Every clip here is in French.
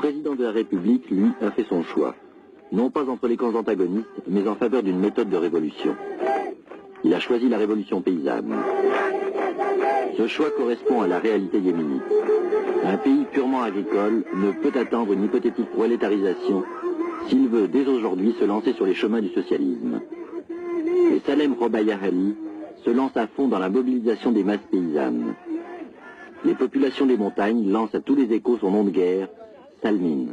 président de la République, lui, a fait son choix. Non pas entre les camps antagonistes, mais en faveur d'une méthode de révolution. Il a choisi la révolution paysanne. Ce choix correspond à la réalité yéménite. Un pays purement agricole ne peut attendre une hypothétique prolétarisation s'il veut dès aujourd'hui se lancer sur les chemins du socialisme. Et Salem Robaïa Ali se lance à fond dans la mobilisation des masses paysannes. Les populations des montagnes lancent à tous les échos son nom de guerre, Salmin,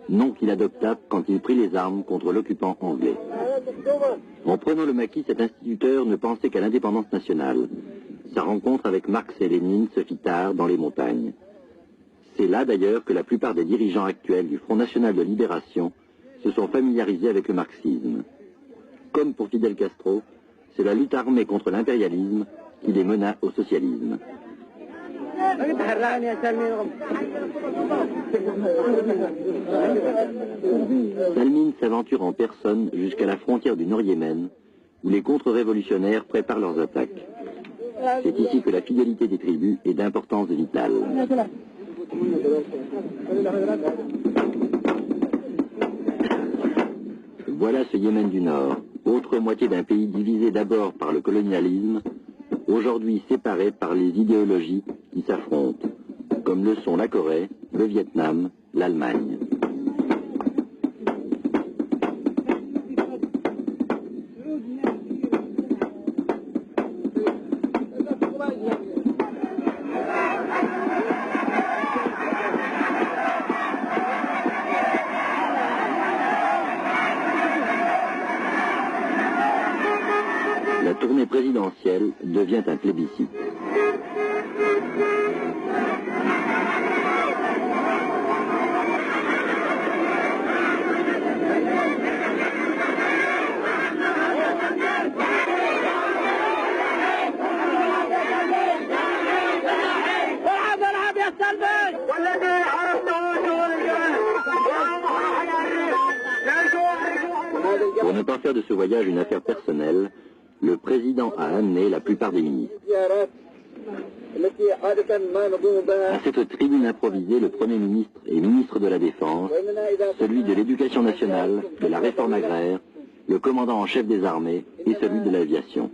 nom qu'il adopta quand il prit les armes contre l'occupant anglais. En prenant le maquis, cet instituteur ne pensait qu'à l'indépendance nationale. Sa rencontre avec Marx et Lénine se fit tard dans les montagnes. C'est là d'ailleurs que la plupart des dirigeants actuels du Front National de Libération se sont familiarisés avec le marxisme. Comme pour Fidel Castro, c'est la lutte armée contre l'impérialisme qui les mena au socialisme. Salmin s'aventure en personne jusqu'à la frontière du Nord-Yémen, où les contre-révolutionnaires préparent leurs attaques. C'est ici que la fidélité des tribus est d'importance vitale. Voilà ce Yémen du Nord, autre moitié d'un pays divisé d'abord par le colonialisme, aujourd'hui séparé par les idéologies qui s'affrontent, comme le sont la Corée, le Vietnam, l'Allemagne. La tournée présidentielle devient un plébiscite. Pour ne pas faire de ce voyage une affaire personnelle, le président a amené la plupart des ministres. À cette tribune improvisée, le Premier ministre et ministre de la Défense, celui de l'Éducation nationale, de la réforme agraire, le commandant en chef des armées et celui de l'aviation.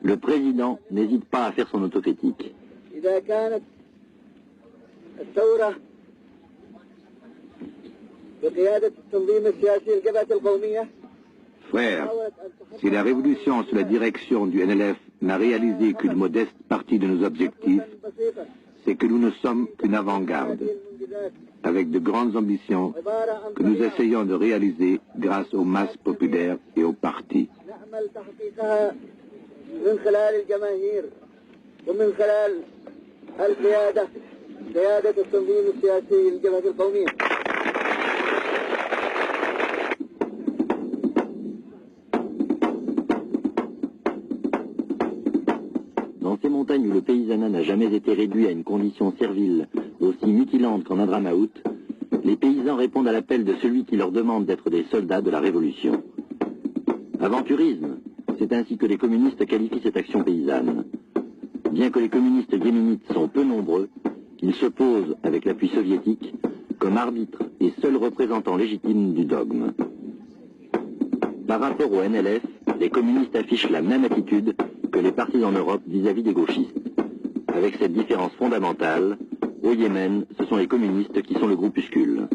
Le président n'hésite pas à faire son autocritique. Frères, si la révolution sous la direction du NLF n'a réalisé qu'une modeste partie de nos objectifs, c'est que nous ne sommes qu'une avant-garde, avec de grandes ambitions que nous essayons de réaliser grâce aux masses populaires et aux partis. من خلال الجماهير ومن خلال قيادة التنظيم السياسي للجبهة القومية. Dans ces montagnes où le paysanat n'a jamais été réduit à une condition servile aussi mutilante qu'en Hadramaout, les paysans répondent à l'appel de celui qui leur demande d'être des soldats de la révolution. Aventurisme, c'est ainsi que les communistes qualifient cette action paysanne. Bien que les communistes yéménites sont peu nombreux, ils se posent, avec l'appui soviétique, comme arbitres et seuls représentants légitimes du dogme. Par rapport au NLF, les communistes affichent la même attitude que les partis en Europe vis-à-vis des gauchistes. Avec cette différence fondamentale, au Yémen, ce sont les communistes qui sont le groupuscule.